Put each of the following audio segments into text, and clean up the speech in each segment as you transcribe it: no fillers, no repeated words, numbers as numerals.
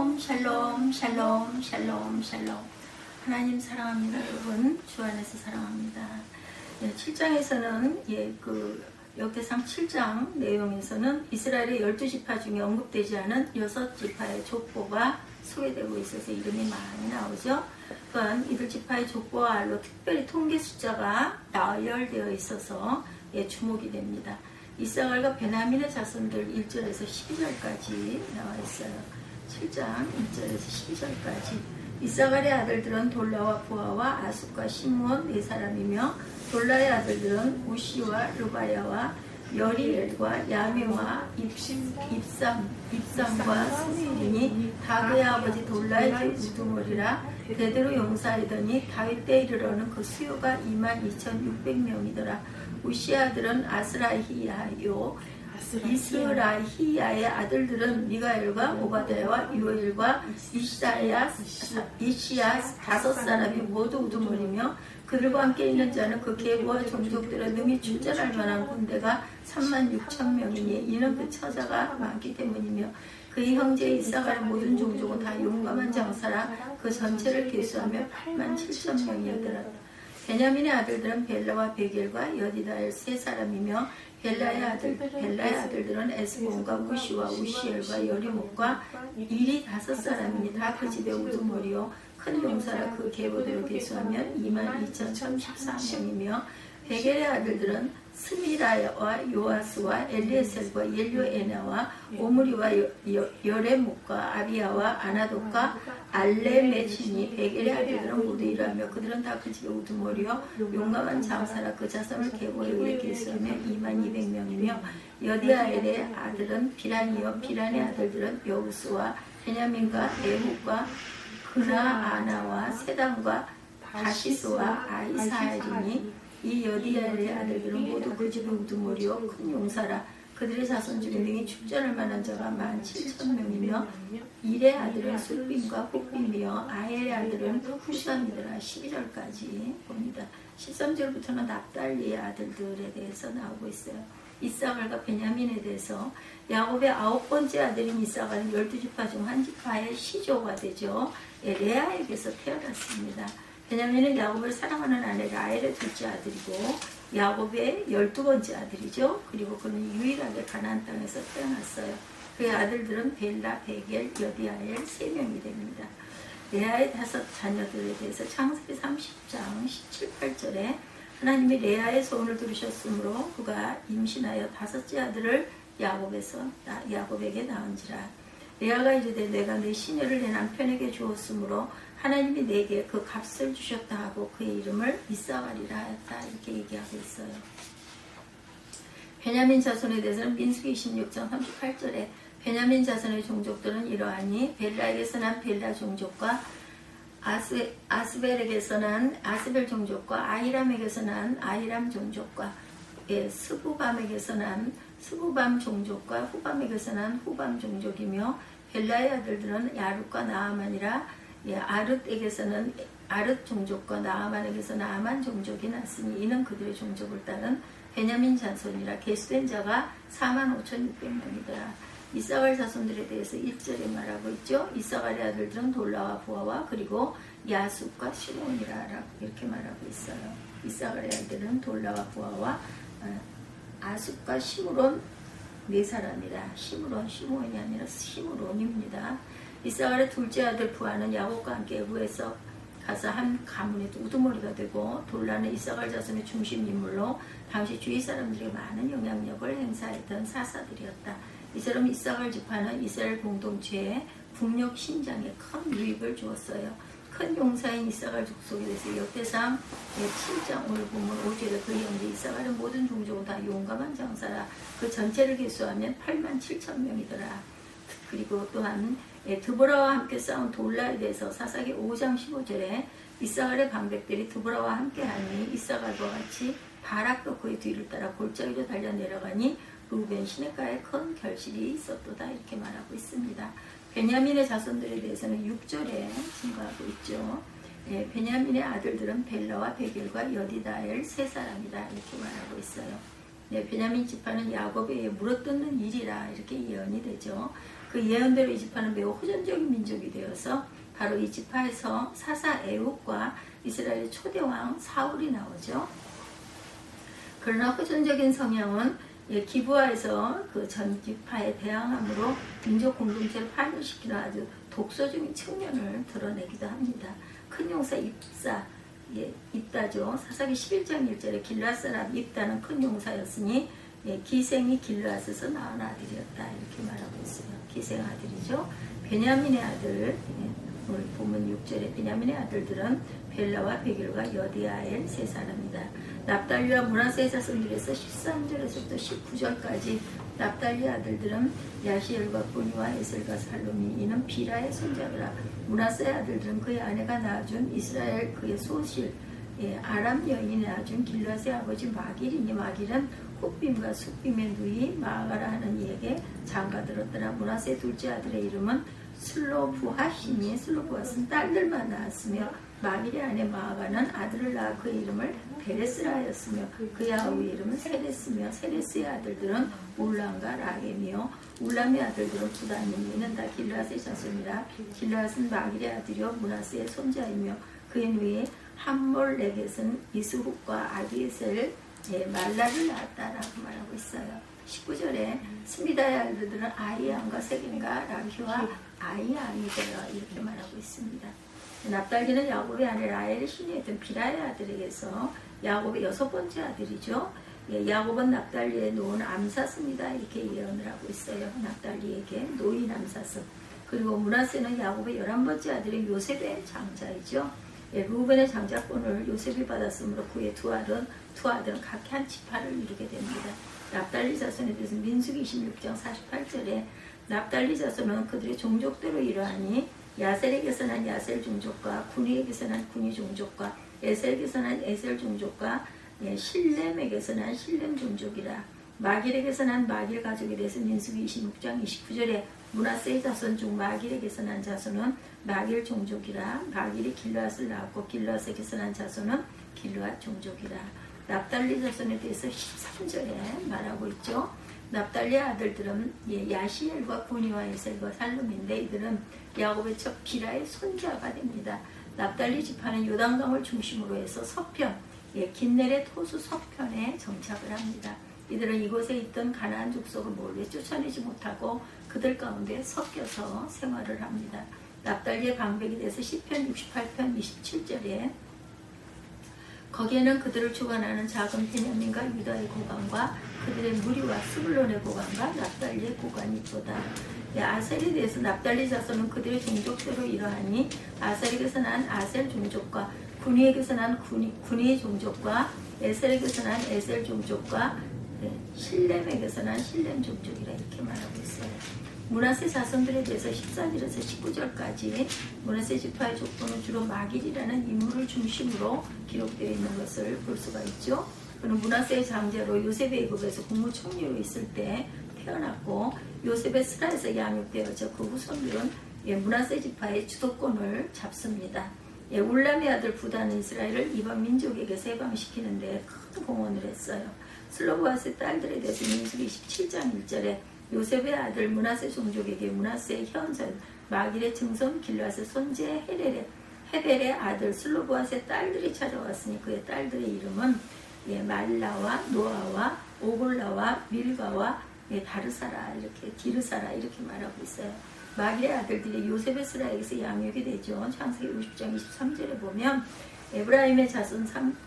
샬롬 샬롬 샬롬 샬롬 샬롬. 하나님 사랑합니다. 여러분 주 안에서 사랑합니다. 7장에서는 역대상 7장 내용에서는 이스라엘의 12지파 중에 언급되지 않은 6지파의 족보가 소개되고 있어서 이름이 많이 나오죠. 또한 이들 지파의 족보와 알로 특별히 통계 숫자가 나열되어 있어서 주목이 됩니다. 이사갈과 베냐민의 자손들 1절에서 12절까지 나와 있어요. 7장 1절에서 12절까지. 이사갈의 아들들은 돌라와 부하와 아숫과 시므온 4사람이며 돌라의 아들들은 우시와 르바야와 여리엘과 야미와 입삼과 스미일이니 다 그의 아버지 돌라의 우두머리라. 대대로 용사이더니 다윗 때 이르러는 그 수요가 22,600명이더라. 우시의 아들은 아스라히야요 이스라히야의 아들들은 미가엘과 오바댜와 요엘과 이시야 5사람이 모두 우두머리며 그들과 함께 있는 자는 그 계보와 종족들의 능히 출전할 만한 군대가 36,000명이니 이는 그 처자가 많기 때문이며 그의 형제 이사갈의 모든 종족은 다 용감한 장사라. 그 전체를 계수하며 87,000명이었더라. 베냐민의 아들들은 벨라와 베겔과 여디다엘 3사람이며 벨라의 아들들은 에스본과 우시와 우시엘과 여리목과 일이 5사람이니 다 그 집의 우두머리요 큰 용사라. 그 계보대로 계수하면 22,014명이며 베겔의 아들들은 스미라와 요아스와 엘리에셀과 옐료에나와 오므리와 여레목과 아비야와 아나독과 알레메치니. 베겔의 아들들은 모두 이러하며 그들은 다 그 집의 우두머리요 용감한 장사라. 그 자손을 계보에 의해 계수하면 22,000명이며 여디아엘의 아들은 비란이요 비란의 아들들은 여우스와 베냐민과 에훗과 그나아나와 세단과 다시스와 아이사엘이니 이 여디아엘의 아들들은 모두 그 집의 우두머리요 큰 용사라. 그들의 자손 중에 능히 축전할 만한 자가 17,000명이며 일의 아들은 술빔과 흑빔이며 아헬의 아들은 후삼이더라. 12절까지 봅니다. 13절부터는 납달리의 아들들에 대해서 나오고 있어요. 이사갈과 베냐민에 대해서. 야곱의 9번째 아들인 이사갈은 12지파 중 한 지파의 시조가 되죠. 레아에게서 태어났습니다. 베냐민은 야곱을 사랑하는 아내 라헬의 둘째 아들이고 야곱의 12번째 아들이죠. 그리고 그는 유일하게 가나안 땅에서 태어났어요. 그의 아들들은 벨라, 베겔, 여디아엘 3명이 됩니다. 레아의 5 자녀들에 대해서 창세기 30장 17, 8절에 하나님이 레아의 소원을 들으셨으므로 그가 임신하여 5째 아들을 야곱에게 낳은지라. 레아가 이르되 내가 내 시녀를 내 남편에게 주었으므로 하나님이 내게 그 값을 주셨다 하고 그의 이름을 이사갈이라 하였다. 이렇게 얘기하고 있어요. 베냐민 자손에 대해서는 민수기 26장 38절에 베냐민 자손의 종족들은 이러하니 벨라에게서 난 벨라 종족과 아스벨에게서 난 아스벨 종족과 아히람에게서 난 아히람 종족과 스부밤에게서 난 스부밤 종족과 후밤에게서 난 후밤 종족이며 벨라의 아들들은 야룻과 나아만이라. 아룻에게서는 아룻 종족과 나아만에게서 나아만 종족이 났으니 이는 그들의 종족을 따른 베냐민 자손이라. 계수된 자가 45,600명이더라. 이사갈 자손들에 대해서 1절에 말하고 있죠. 이사갈의 아들들은 돌라와 부하와 그리고 야숫과 시므온이라 이렇게 말하고 있어요. 이사갈의 아들은 돌라와 부하와 아숫과 시므론 4사람이라. 시므온이 아니라 시므론입니다. 이사갈의 둘째 아들 부하는 야곱과 함께 에브에서 가서 한 가문의 우두머리가 되고 돌라는 이사갈 자손의 중심 인물로 당시 주위 사람들에게 많은 영향력을 행사했던 사사들이었다. 이처럼 이사갈 지파는 이스라엘 공동체에 국력 신장에 큰 유익을 주었어요. 큰 용사인 이사갈 족속에 대해서 역대상 7장 오늘 보면 5절에 그 형제 이사갈의 모든 종족은 다 용감한 장사라. 그 전체를 계수하면 87,000명이더라. 그리고 또한 드보라와 함께 싸운 돌라에 대해서 사사기 5장 15절에 이사갈의 방백들이 드보라와 함께하니 이사갈과 같이 바락도 그의 뒤를 따라 골짜기로 달려 내려가니 루벤 시내가에 큰 결실이 있었도다. 이렇게 말하고 있습니다. 베냐민의 자손들에 대해서는 6절에 증거하고 있죠. 베냐민의 아들들은 벨라와 베겔과 여디다엘 3사람이다. 이렇게 말하고 있어요. 베냐민 지파는 야곱의 물어뜯는 일이라 이렇게 예언이 되죠. 그 예언대로 이 지파는 매우 호전적인 민족이 되어서 바로 이 지파에서 사사 에훗과 이스라엘의 초대왕 사울이 나오죠. 그러나 호전적인 성향은 기브아에서 그 전 지파에 대항함으로 민족 공동체를 파멸시키는 아주 독소적인 측면을 드러내기도 합니다. 큰 용사 입다죠. 사사기 11장 1절에 길르앗 사람 입다는 큰 용사였으니 기생이 길르앗에서 낳은 아들이었다 이렇게 말하고 있어요. 기생 아들이죠. 베냐민의 아들, 오늘 보면 6절에 베냐민의 아들들은 벨라와 베길과 여디아엘 세 사람이다. 납달리와 므낫세의 자손들에서 13절에서부터 19절까지 납달리 아들들은 야시엘과 분이와 에셀과 살롬이 이는 비라의 손자더라. 므낫세의 아들들은 그의 아내가 낳아준 이스라엘 그의 소실 아람 여인이 낳아준 길르앗의 아버지 마길이니 마길은 훗빔과 숫빔의 누이 마아가라 하는 이에게 장가들었더라. 므낫세의 둘째 아들의 이름은 슬로부핫이니 슬로부핫은 딸들만 낳았으며 마길의 아내 마아가는 아들을 낳아 그의 이름을 베레스라 하였으며 그의 아우의 이름은 세레스며 세레스의 아들들은 울람과 라겜이요 울람의 아들들은 부다님 이는 다 길르앗의 자손이라. 길르앗은 마길의 아들이요 므낫세의 손자이며 그의 누이 함몰레겟은 이스훅과 아비에셀 말라를 낳았다라고 말하고 있어요. 19절에 스미다의 아들들은 아이암과 세겜과 라휘와 아이암이더라 이렇게 말하고 있습니다. 납달리는 야곱의 아내 라헬의 신이었던 비라의 아들에게서 야곱의 6번째 아들이죠. 야곱은 납달리에 놓은 암사스입니다. 이렇게 예언을 하고 있어요. 납달리에게 노인 암사스. 그리고 므낫세는 야곱의 11번째 아들인 요셉의 장자이죠. 루벤의 장자권을 요셉이 받았으므로 그의 두 아들은 각기 한 지파를 이루게 됩니다. 납달리 자손에 대해서 민수기 26장 48절에 납달리 자손은 그들의 종족대로 이러하니 야셀에게서 난 야셀 종족과 군이에게서 난 군이 종족과 에셀에게서 난 에셀 종족과 실렘에게서 난 실렘 종족이라. 마길에게서 난 마길 가족에 대해서 민수기 26장 29절에 므낫세의 자손 중 마길에게서 난 자손은 마길 종족이라. 마길이 길르앗을 낳았고 길르앗에게서 난 자손은 길르앗 종족이라. 납달리 자손에 대해서 13절에 말하고 있죠. 납달리의 아들들은 야시엘과 군이와 에셀과 살룸인데 이들은 야곱의 첫 비라의 손자가 됩니다. 납달리 지파는 요단강을 중심으로 해서 서편, 긴네렛 호수 서편에 정착을 합니다. 이들은 이곳에 있던 가나안 족속을 몰래 쫓아내지 못하고 그들 가운데 섞여서 생활을 합니다. 납달리의 방백에 대해서 시편 68편 27절에 거기에는 그들을 주관하는 작은 베냐민과 유다의 고관과 그들의 무리와 스불론의 고관과 납달리의 고관이 있도다. 아셀에 대해서 납달리 자손은 그들의 종족대로 이러하니 아셀에게서 난 아셀 종족과 군이에게서 난 군이의 종족과 에셀에게서 난 에셀 종족과 실렘에게서 난 실렘 종족이라 이렇게 말하고 있어요. 므낫세 자손들에 대해서 14절에서 19절까지 므낫세 지파의 족보는 주로 마길이라는 인물을 중심으로 기록되어 있는 것을 볼 수가 있죠. 그는 므낫세의 장자로 요셉의 애굽에서 국무총리로 있을 때 태어났고 요셉의 스라에서 양육되어져 그 후손들은 므낫세 지파의 주도권을 잡습니다. 울람의 아들 부다는 이스라엘을 이방 민족에게서 해방시키는 데 큰 공헌을 했어요. 슬로브앗의 딸들에 대해서 민수기 27장 1절에 요셉의 아들 므낫세 종족에게 므낫세의 현전 마길의 증손 길르앗의 손재 헤벨의 아들 슬로브앗의 딸들이 찾아왔으니 그의 딸들의 이름은 말라와 노아와 오골라와 밀가와 다르사라 이렇게 디르사라 이렇게 말하고 있어요. 마길의 아들들이 요셉의 스라에게서 양육이 되죠. 창세기 50장 23절에 보면 에브라임의 자손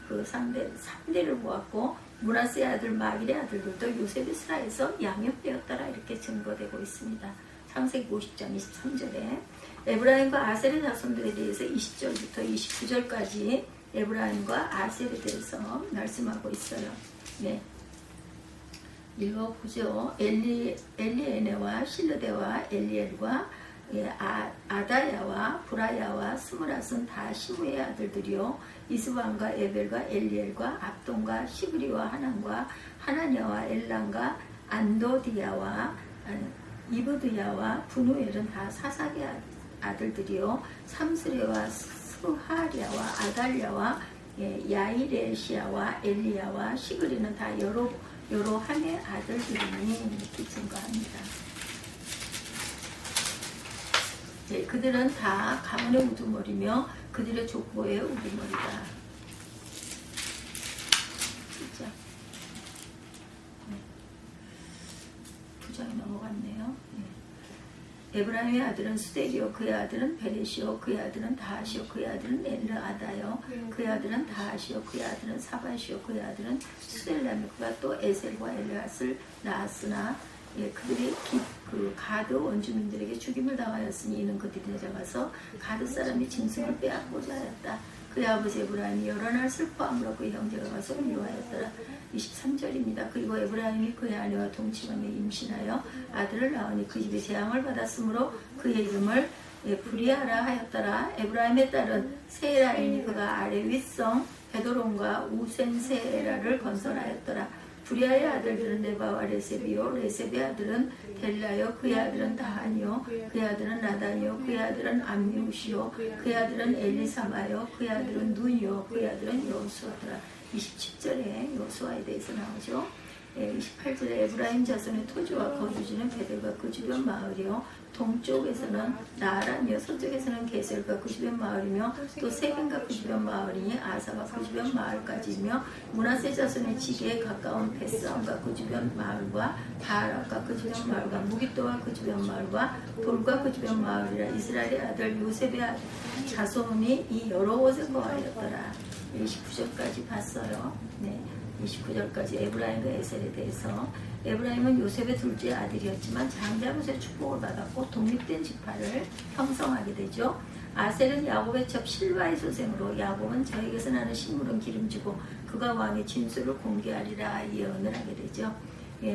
3대를 모았고 므낫세의 아들 마길의 아들들도 요셉의 스라에서 양육되었더라 이렇게 증거되고 있습니다. 창세기 50장 23절에 에브라임과 아셀의 자손들에 대해서 20절부터 29절까지 에브라임과 아셀에 대해서 말씀하고 있어요. 네. 읽어보죠. 엘리에네와 실르데와 엘리엘과 아다야와 브라야와 스므랏은 다 시므의 아들들이요 이스반과 에벨과 엘리엘과 압돈과 시그리와 하난과 하나냐와 엘란과 안도디야와 이브드야와 분우엘은 다 사삭의 아들들이요 삼스레와 스하랴와 아달랴와 야이레시아와 엘리야와 시그리는 다 여로함의 아들들이니 이렇게 증거합니다. 그들은 다 가문의 우두머리며 그들의 족보의 우두머리다. 진짜. 9장이 넘어갔네요. 에브라임의 아들은 수델이요 그의 아들은 베레시요 그의 아들은 다하시요 그의 아들은 엘르아다요 그의 아들은 다하시요 그의 아들은 사바시요 그의 아들은 수델라며 그가 또 에셀과 엘르앗을 낳았으나 그들이 그 가드 원주민들에게 죽임을 당하였으니 이는 그들이 잡아서 가드 사람이 짐승을 빼앗고자 하였다. 그의 아버지 에브라임이 여러 날 슬퍼함으로 그의 형제가 가서 위로하였더라. 23절입니다. 그리고 에브라임이 그의 아내와 동침하며 임신하여 아들을 낳으니 그 집에 재앙을 받았으므로 그의 이름을 브리아라 하였더라. 에브라임의 딸은 세라이니 그가 아래 윗성 베도론과 우센세라를 건설하였더라. 브리아의 아들들은 네바와 레셉이요 레셉의 아들은 델라요 그의 아들은 다하니요 그의 아들은 나단이요 그의 아들은 암미우시요 그의 아들은 엘리사마요 그의 아들은 눈이요 그의 아들은 여호수아더라. 27절에 여호수아에 대해서 나오죠. 28절에 에브라임 자손의 토지와 거주지는 베델과 그 주변 마을이요 동쪽에서는 나아란이요 서쪽에서는 게셀과 그 주변 마을이며 또 세겜과 그 주변 마을이니 아사가 그 주변 마을까지이며 므낫세 자손의 지게에 가까운 베스함과 그 주변 마을과 다하락과 그 주변 마을과 무기또와 그 주변 마을과 돌과 그 주변 마을이라. 이스라엘의 아들 요셉의 자손이 이 여러 곳에 거하였더라. 29절까지 봤어요. 29절까지 에브라임과 에셀에 대해서. 에브라임은 요셉의 둘째 아들이었지만 장자로서의 축복을 받았고 독립된 지파를 형성하게 되죠. 아셀은 야곱의 첩 실바의 소생으로 야곱은 저에게서 나는 식물은 기름지고 그가 왕의 진술을 공개하리라 예언을 하게 되죠.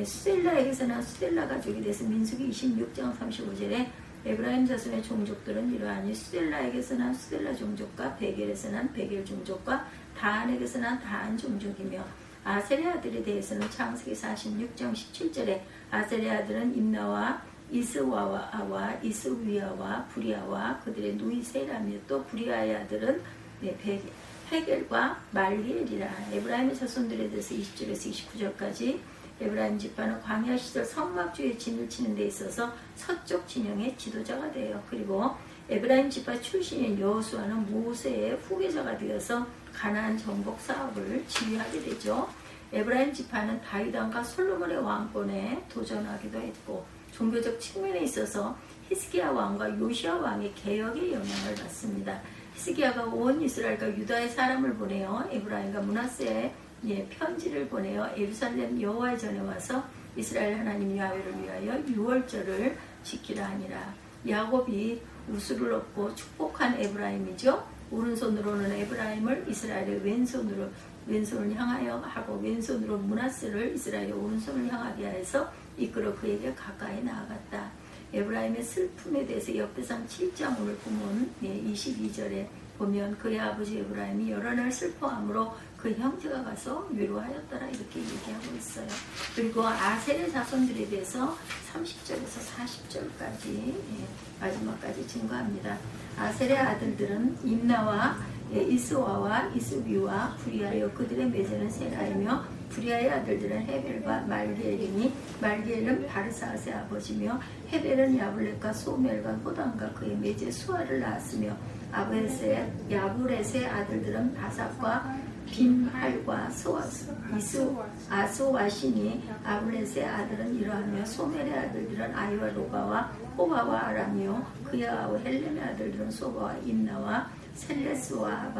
수델라에게서 난 수델라 가족이 돼서 민수기 26장 35절에 에브라임 자손의 종족들은 이러하니 수델라에게서 난 수델라 종족과 베겔에서 난 베겔 종족과 다한에게서 난 다한 종족이며 아셀의 아들에 대해서는 창세기 46장 17절에 아셀의 아들은 임나와 이스와와 이스위아와 브리아와 그들의 누이 세라며 또 브리아의 아들은 헤겔과 말기엘이라. 에브라임의 자손들에 대해서 20절에서 29절까지 에브라임 지파는 광야 시절 성막주의 진을 치는 데 있어서 서쪽 진영의 지도자가 돼요. 그리고 에브라임 지파 출신인 여호수아는 모세의 후계자가 되어서 가나안 정복 사업을 지휘하게 되죠. 에브라임 지파는 다윗 왕과 솔로몬의 왕권에 도전하기도 했고 종교적 측면에 있어서 히스기야 왕과 요시야 왕의 개혁의 영향을 받습니다. 히스기야가 온 이스라엘과 유다의 사람을 보내어 에브라임과 므낫세에 편지를 보내어 예루살렘 여호와의 전에 와서 이스라엘 하나님 야훼를 위하여 유월절을 지키라 하니라. 야곱이 우수를 얻고 축복한 에브라임이죠. 오른손으로는 에브라임을 이스라엘의 왼손을 향하여 하고 왼손으로 므낫세를 이스라엘의 오른손을 향하게 해서 이끌어 그에게 가까이 나아갔다. 에브라임의 슬픔에 대해서 역대상 7장 오늘 본문 22절에 보면 그의 아버지 에브라임이 여러 날 슬퍼함으로 그 형제가 가서 위로하였더라 이렇게 얘기하고 있어요. 그리고 아셀의 자손들에 대해서 30절에서 40절까지 마지막까지 증거합니다. 아셀의 아들들은 임나와 이스와와 이스비와 브리아요 그들의 매제는 세라이며 브리아의 아들들은 헤벨과 말기엘이니 말기엘은 바르사앗의 아버지며 헤벨은 야블렛과 소멜과 호담과 그의 매제 수아를 낳았으며 야브렛의 아들들은 바삭과 빔할과 아소와시니 아블렛의 아들은 이러하며 소멜의 아들들은 아이와 로바와 호바와 아람이요 그의 아우 헬렘의 아들들은 소바와 임나와 셀레스와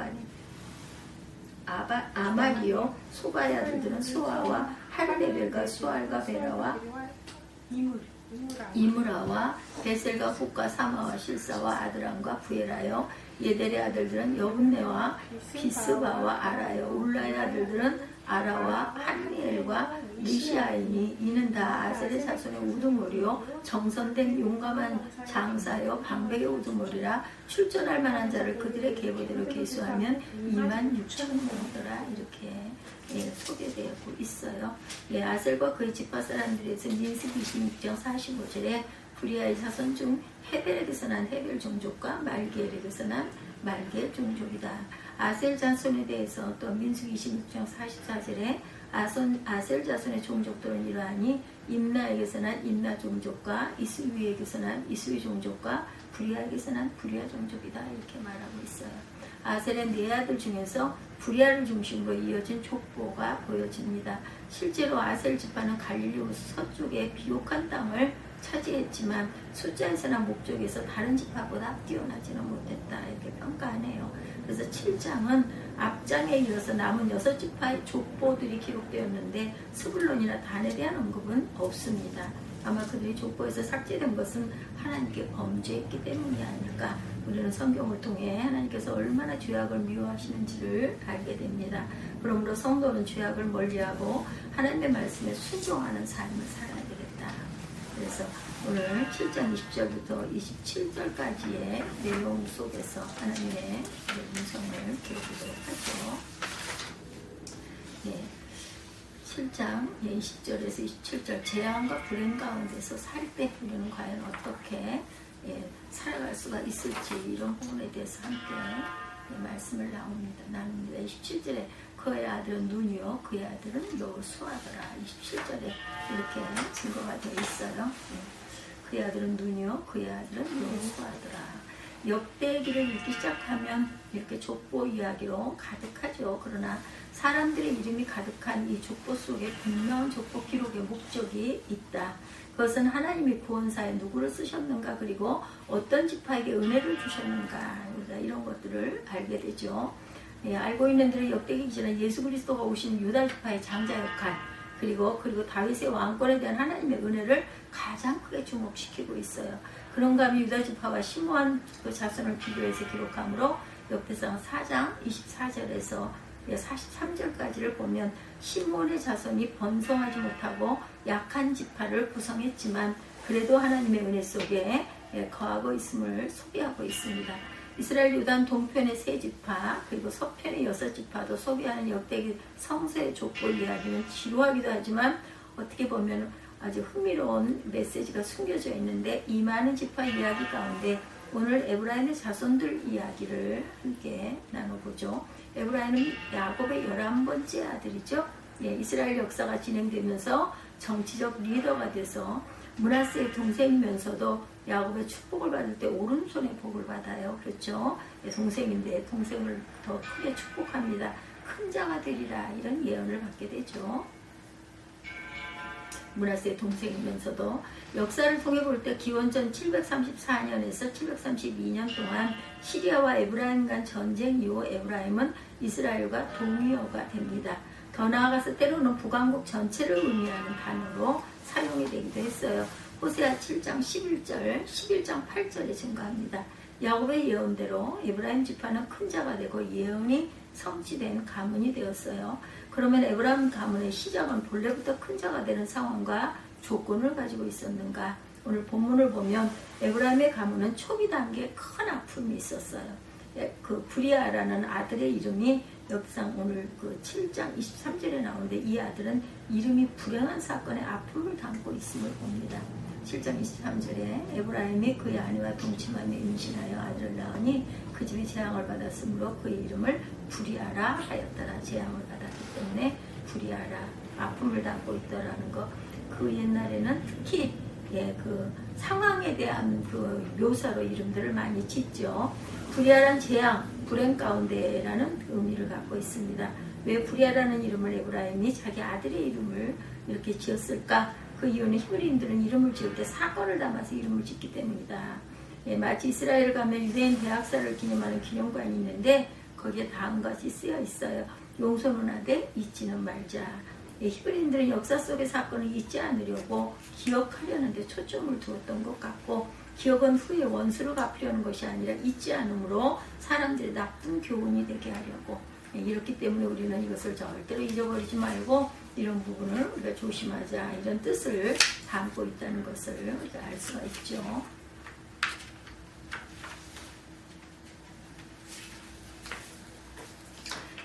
아말이요 소바의 아들들은 수아와 할레벨과 수알과 베라와 이므라와 베셀과 훅과 사마와 실사와 아드람과 부에라요 예델의 아들들은 여분네와 비스바와 아라요 울라의 아들들은 아라와 한니엘과 리시아이니 이는 다 아셀의 자손의 우두머리요 정선된 용감한 장사요 방백의 우두머리라. 출전할 만한 자를 그들의 계보대로 계수하면 26,000명이더라 이렇게 소개되고 있어요. 아셀과 그의 지파 사람들에서 민수기 26장 45절에 브리아의 자손 중 헤벨에게서 난 헤벨 종족과 말기엘에게서 난 말기엘 종족이다. 아셀 자손에 대해서 또 민수기 26장 44절에 아셀 자손의 종족들은 이러하니 임나에게서 난 임나 종족과 이스위에게서 난 이스위 종족과 브리아에게서 난 브리아 종족이다 이렇게 말하고 있어요. 아셀의 네 아들 중에서 브리아를 중심으로 이어진 족보가 보여집니다. 실제로 아셀 지파는 갈릴리 서쪽의 비옥한 땅을 차지했지만 숫자에서나 목적에서 다른 지파보다 뛰어나지는 못했다 이렇게 평가하네요. 그래서 7장은 앞장에 이어서 남은 6지파의 족보들이 기록되었는데 스불론이나 단에 대한 언급은 없습니다. 아마 그들이 족보에서 삭제된 것은 하나님께 범죄했기 때문이 아닐까. 우리는 성경을 통해 하나님께서 얼마나 죄악을 미워하시는지를 알게 됩니다. 그러므로 성도는 죄악을 멀리하고 하나님의 말씀에 순종하는 삶을 살아야 되겠다. 그래서 오늘 7장 20절부터 27절까지의 내용 속에서 하나님의 음성을 들어보도록 하죠. 7장 20절에서 27절 재앙과 불행 가운데서 살 때 우리는 과연 어떻게 살아갈 수가 있을지 이런 부분에 대해서 함께 말씀을 나눕니다. 27절에 그의 아들은 눈이요 그의 아들은 여호수아더라. 27절에 이렇게 증거가 되어 있어요. 그의 아들은 눈이요 그의 아들은 여호수아더라. 역대기를 읽기 시작하면 이렇게 족보 이야기로 가득하죠. 그러나 사람들의 이름이 가득한 이 족보 속에 분명한 족보 기록의 목적이 있다. 그것은 하나님이 구원사에 누구를 쓰셨는가 그리고 어떤 지파에게 은혜를 주셨는가 우리가 이런 것들을 알게 되죠. 알고 있는 대로 역대기 기전에 예수 그리스도가 오신 유다 지파의 장자 역할 그리고 다윗의 왕권에 대한 하나님의 은혜를 가장 크게 주목시키고 있어요. 그런가 하면 유다 지파와 시므온 그 자손을 비교해서 기록하므로 역대상 4장 24절에서 43절까지를 보면 시므온의 자손이 번성하지 못하고 약한 지파를 구성했지만 그래도 하나님의 은혜 속에 거하고 있음을 소개하고 있습니다. 이스라엘 유단 동편의 3지파 그리고 서편의 6지파도 소개하는 역대기 성서의 족보 이야기는 지루하기도 하지만 어떻게 보면 아주 흥미로운 메시지가 숨겨져 있는데 이 많은 지파 이야기 가운데 오늘 에브라임의 자손들 이야기를 함께 나눠보죠. 에브라임은 야곱의 11번째 아들이죠. 이스라엘 역사가 진행되면서 정치적 리더가 돼서 므낫세의 동생이면서도 야곱의 축복을 받을 때 오른손에 복을 받아요. 그렇죠? 동생인데 동생을 더 크게 축복합니다. 큰 자가 되리라 이런 예언을 받게 되죠. 므낫세의 동생이면서도 역사를 통해 볼 때 기원전 734년에서 732년 동안 시리아와 에브라임 간 전쟁 이후 에브라임은 이스라엘과 동의어가 됩니다. 더 나아가서 때로는 북왕국 전체를 의미하는 단어로 사용이 되기도 했어요. 호세아 7장 11절, 11장 8절에 증가합니다. 야곱의 예언대로 에브라임 지파는 큰 자가 되고 예언이 성취된 가문이 되었어요. 그러면 에브라임 가문의 시작은 본래부터 큰 자가 되는 상황과 조건을 가지고 있었는가? 오늘 본문을 보면 에브라임의 가문은 초기 단계에 큰 아픔이 있었어요. 그 브리아라는 아들의 이름이 역상 오늘 그 7장 23절에 나오는데 이 아들은 이름이 불행한 사건의 아픔을 담고 있음을 봅니다. 7장 23절에 에브라임이 그의 아내와 동침하며 임신하여 아들을 낳으니 그 집이 재앙을 받았으므로 그의 이름을 브리아라 하였더라. 재앙을 받았기 때문에 브리아라 아픔을 담고 있더라는 거. 그 옛날에는 특히 그 상황에 대한 그 묘사로 이름들을 많이 짓죠. 브리아란 재앙, 불행 가운데라는 의미를 갖고 있습니다. 왜 브리아라는 이름을 에브라임이 자기 아들의 이름을 이렇게 지었을까? 그 이유는 히브리인들은 이름을 지을 때 사건을 담아서 이름을 짓기 때문이다. 마치 이스라엘 가면 유대인 대학살을 기념하는 기념관이 있는데 거기에 다음 것이 쓰여 있어요. 용서는 하되 잊지는 말자. 히브리인들은 역사 속의 사건을 잊지 않으려고 기억하려는 데 초점을 두었던 것 같고 기억은 후에 원수를 갚으려는 것이 아니라 잊지 않으므로 사람들의 나쁜 교훈이 되게 하려고 이렇기 때문에 우리는 이것을 절대로 잊어버리지 말고 이런 부분을 우리가 조심하자 이런 뜻을 담고 있다는 것을 우리가 알 수가 있죠.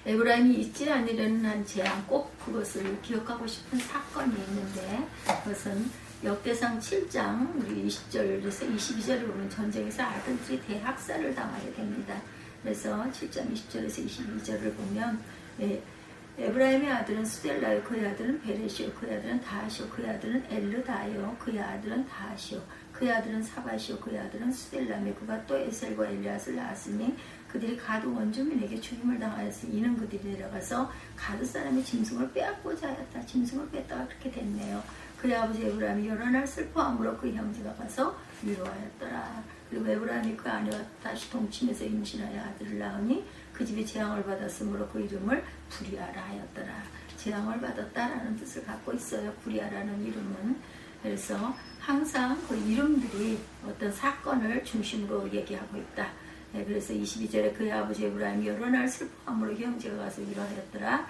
에브라임이 잊지 않으려는 한 재앙 꼭 그것을 기억하고 싶은 사건이 있는데 그것은 역대상 7장 우리 20절에서 22절을 보면 전쟁에서 아들들이 대학살을 당하게 됩니다. 그래서 7장 20절에서 22절을 보면 에브라임의 아들은 수델라요, 그의 아들은 베레시오, 그의 아들은 다하시오, 그의 아들은 엘르다요, 그의 아들은 다하시오, 그의 아들은 사바시오, 그의 아들은 수델라며 그가 또 에셀과 엘리앗을 낳았으니 그들이 가드 원주민에게 죽임을 당하였으니 이는 그들이 내려가서 가드 사람의 짐승을 빼앗고자 하였다. 짐승을 뺐다가 그렇게 됐네요. 그의 아버지 에브라임이 여러 날 슬퍼함으로 그 형제가 가서 위로하였더라. 그리고 에브라임이 그 아내와 다시 동침해서 임신하여 아들을 낳으니 그 집이 재앙을 받았으므로 그 이름을 부리아라 하였더라. 재앙을 받았다라는 뜻을 갖고 있어요. 부리아라는 이름은. 그래서 항상 그 이름들이 어떤 사건을 중심으로 얘기하고 있다. 그래서 22절에 그의 아버지 에브라임이 여러 날 슬퍼함으로 형제가 가서 위로하였더라.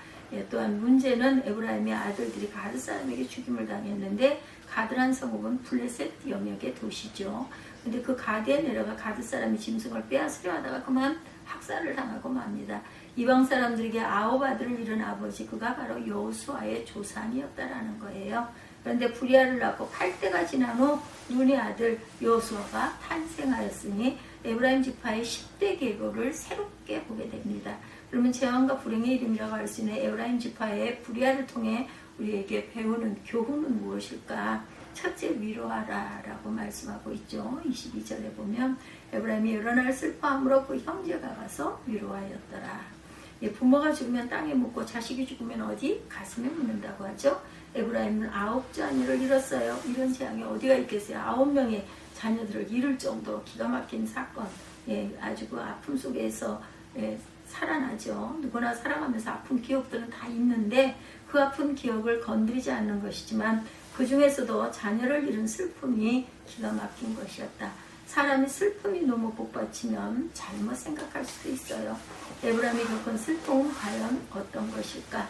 또한 문제는 에브라임의 아들들이 가드 사람에게 죽임을 당했는데 가드란 성읍은 블레셋 영역의 도시죠. 근데 그 가드에 내려가 가드 사람이 짐승을 빼앗으려 하다가 그만 학살을 당하고 맙니다. 이방 사람들에게 9 아들을 잃은 아버지 그가 바로 여호수아의 조상이었다라는 거예요. 그런데 부리아를 낳고 8대가 지난 후 눈의 아들 여호수아가 탄생하였으니 에브라임 지파의 10대 계보를 새롭게 보게 됩니다. 그러면 재앙과 불행의 이름이라고 할 수 있는 에브라임 지파의 부리아를 통해 우리에게 배우는 교훈은 무엇일까? 첫째, 위로하라 라고 말씀하고 있죠. 22절에 보면 에브라임이 여러 날 슬퍼함으로 그 형제가 가서 위로하였더라. 부모가 죽으면 땅에 묻고 자식이 죽으면 어디? 가슴에 묻는다고 하죠. 에브라임은 9 자녀를 잃었어요. 이런 재앙이 어디가 있겠어요. 9명의 자녀들을 잃을 정도로 기가 막힌 사건. 아주 그 아픔 속에서 살아나죠. 누구나 살아가면서 아픈 기억들은 다 있는데 그 아픈 기억을 건드리지 않는 것이지만 그 중에서도 자녀를 잃은 슬픔이 기가 막힌 것이었다. 사람이 슬픔이 너무 복받치면 잘못 생각할 수도 있어요. 에브라임이 겪은 슬픔은 과연 어떤 것일까?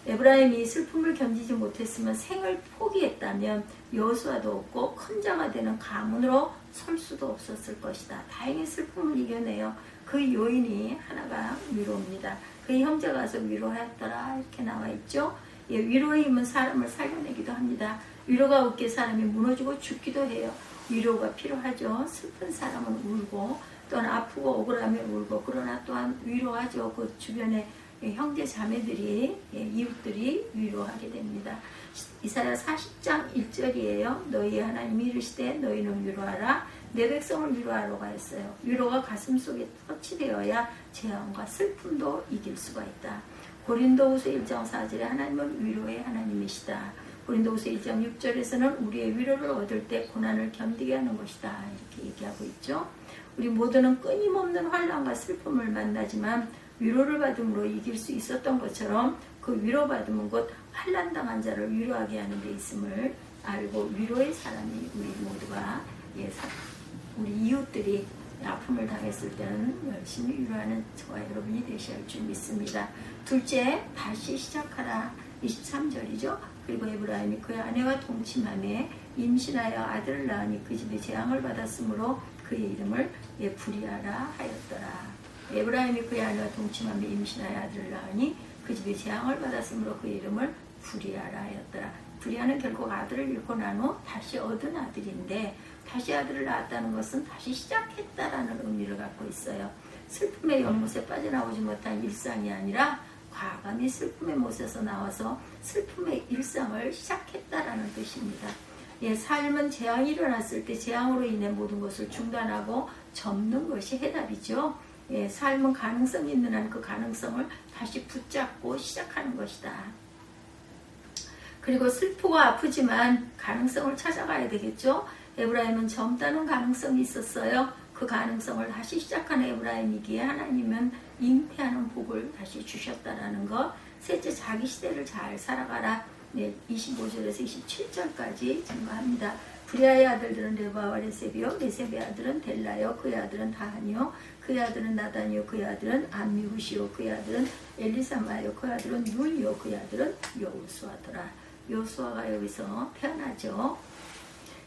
에브라임이 슬픔을 견디지 못했으면 생을 포기했다면 여호수아도 없고 큰 자가 되는 가문으로 설 수도 없었을 것이다. 다행히 슬픔을 이겨내요. 그 요인이 하나가 위로입니다. 그 형제가 가서 위로하였더라 이렇게 나와 있죠. 위로의 힘은 사람을 살려내기도 합니다. 위로가 없기에 사람이 무너지고 죽기도 해요. 위로가 필요하죠. 슬픈 사람은 울고 또한 아프고 억울하면 울고 그러나 또한 위로하죠. 그 주변에 형제 자매들이 이웃들이 위로하게 됩니다. 이사야 40장 1절이에요. 너희 하나님이 이르시되 너희는 위로하라 내 백성을 위로하라고 했어요. 위로가 가슴 속에 터치되어야 재앙과 슬픔도 이길 수가 있다. 고린도후서 1장 4절에 하나님은 위로의 하나님이시다. 고린도후서 1장 6절에서는 우리의 위로를 얻을 때 고난을 견디게 하는 것이다. 이렇게 얘기하고 있죠. 우리 모두는 끊임없는 환난과 슬픔을 만나지만 위로를 받음으로 이길 수 있었던 것처럼 그 위로받음은 곧 환난당한 자를 위로하게 하는 데 있음을 알고 위로의 사람이 우리 모두가 우리 이웃들이 아픔을 당했을 때는 열심히 위로하는 저와 여러분이 되셔야 할 줄 믿습니다. 둘째, 다시 시작하라. 23절이죠. 그리고 에브라임이 그의 아내와 동침함에 임신하여 아들을 낳으니 그 집에 재앙을 받았으므로 그의 이름을 부리아라 하였더라. 에브라임이 그의 아내와 동침함에 임신하여 아들을 낳으니 그 집에 재앙을 받았으므로 그의 이름을 부리아라 하였더라. 부리아는 결국 아들을 잃고 난 후 다시 얻은 아들인데 다시 아들을 낳았다는 것은 다시 시작했다라는 의미를 갖고 있어요. 슬픔의 연못에 빠져나오지 못한 일상이 아니라 과감히 슬픔의 못에서 나와서 슬픔의 일상을 시작했다라는 뜻입니다. 삶은 재앙이 일어났을 때 재앙으로 인해 모든 것을 중단하고 접는 것이 해답이죠. 삶은 가능성이 있는 한 그 가능성을 다시 붙잡고 시작하는 것이다. 그리고 슬프고 아프지만 가능성을 찾아가야 되겠죠. 에브라임은 젊다는 가능성이 있었어요. 그 가능성을 다시 시작한 에브라임이기에 하나님은 잉태하는 복을 다시 주셨다라는 것. 셋째, 자기 시대를 잘 살아가라. 25절에서 27절까지 증거합니다. 부리아의 아들들은 레바와 레셉이요, 레셉의 아들은 델라요, 그의 아들은 다하니요, 그의 아들은 나단이요, 그의 아들은 암미후시요, 그의 아들은 엘리사마요, 그의 아들은 눈이요, 그의 아들은 여호수아더라. 여호수아가 여기서 태어나죠.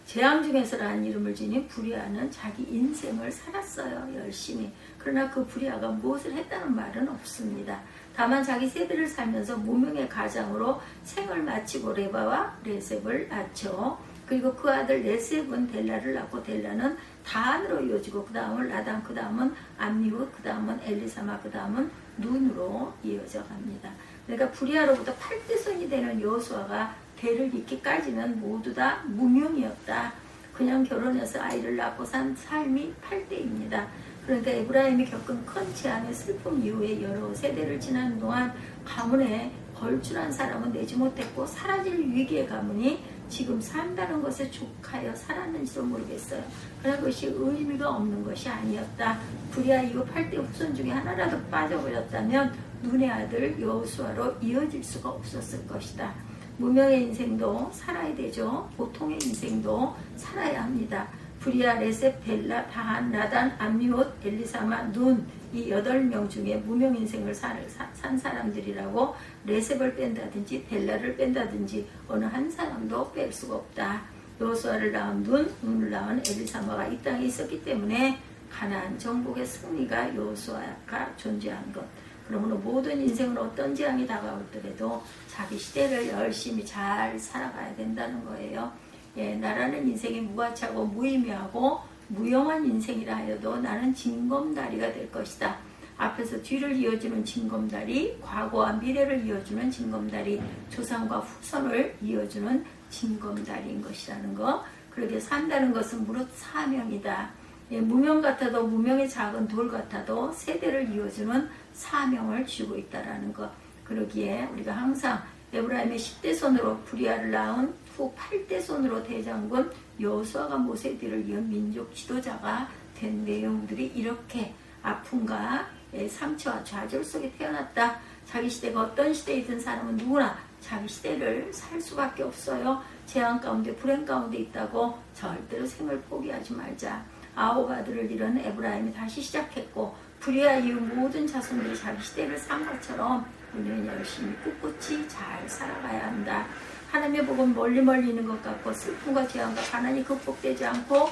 재앙 중에서라는 이름을 지닌 부리아는 자기 인생을 살았어요. 열심히. 그러나 그 부리아가 무엇을 했다는 말은 없습니다. 다만 자기 세대를 살면서 무명의 가장으로 생을 마치고 레바와 레셉을 낳죠. 그리고 그 아들 레셉은 델라를 낳고 델라는 다한으로 이어지고 그 다음은 라단, 그 다음은 암미훗, 그 다음은 엘리사마, 그 다음은 눈으로 이어져 갑니다. 그러니까 부리아로부터 8대손이 되는 여호수아가 대를 잇기까지는 모두 다 무명이었다. 그냥 결혼해서 아이를 낳고 산 삶이 8대입니다. 그러니까 에브라임이 겪은 큰 재앙의 슬픔 이후에 여러 세대를 지나는 동안 가문에 걸출한 사람은 내지 못했고 사라질 위기의 가문이 지금 산다는 것에 족하여 살았는지도 모르겠어요. 그러나 그것이 의미가 없는 것이 아니었다. 부리아 이후 8대 후손 중에 하나라도 빠져버렸다면 눈의 아들 여호수아로 이어질 수가 없었을 것이다. 무명의 인생도 살아야 되죠. 보통의 인생도 살아야 합니다. 부리아, 레셉, 벨라, 다한, 라단, 암미옷, 엘리사마, 눈, 이 8명 중에 무명 인생을 산 사람들이라고 레셉을 뺀다든지 벨라를 뺀다든지 어느 한 사람도 뺄 수가 없다. 여호수아를 낳은 눈을 낳은 엘리사마가 이 땅에 있었기 때문에 가나안 정복의 승리가 여호수아가 존재한 것. 그러므로 모든 인생은 어떤 재앙이 다가오더라도 자기 시대를 열심히 잘 살아가야 된다는 거예요. 예, 나라는 인생이 무가치하고 무의미하고 무용한 인생이라 하여도 나는 징검다리가 될 것이다. 앞에서 뒤를 이어주는 징검다리, 과거와 미래를 이어주는 징검다리, 조상과 후손을 이어주는 징검다리인 것이라는 거. 그렇게 산다는 것은 무릇 사명이다. 예, 무명 같아도 무명의 작은 돌 같아도 세대를 이어주는 사명을 쥐고 있다라는 것. 그러기에 우리가 항상 에브라임의 10대 손으로 부리아를 낳은 후 8대 손으로 대장군 여호수아가 모세 뒤를 이은 민족 지도자가 된 내용들이 이렇게 아픔과 상처와 좌절 속에 태어났다. 자기 시대가 어떤 시대이든 사람은 누구나 자기 시대를 살 수밖에 없어요. 재앙 가운데 불행 가운데 있다고 절대로 생을 포기하지 말자. 아홉 아들을 잃은 에브라임이 다시 시작했고 부리아 이후 모든 자손들이 자기 시대를 산 것처럼 우리는 열심히 꿋꿋이 잘 살아가야 한다. 하나님의 복은 멀리 있는 것 같고 슬픔과 재앙과 가난이 극복되지 않고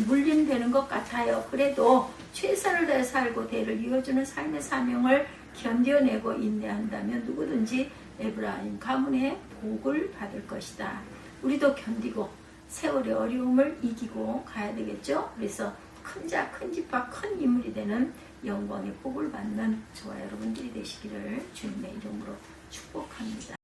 물림되는 것 같아요. 그래도 최선을 다해 살고 대를 이어주는 삶의 사명을 견뎌내고 인내한다면 누구든지 에브라임 가문의 복을 받을 것이다. 우리도 견디고 세월의 어려움을 이기고 가야 되겠죠. 그래서 큰 자, 큰 집과 큰 인물이 되는 영광의 복을 받는 저와 여러분들이 되시기를 주님의 이름으로 축복합니다.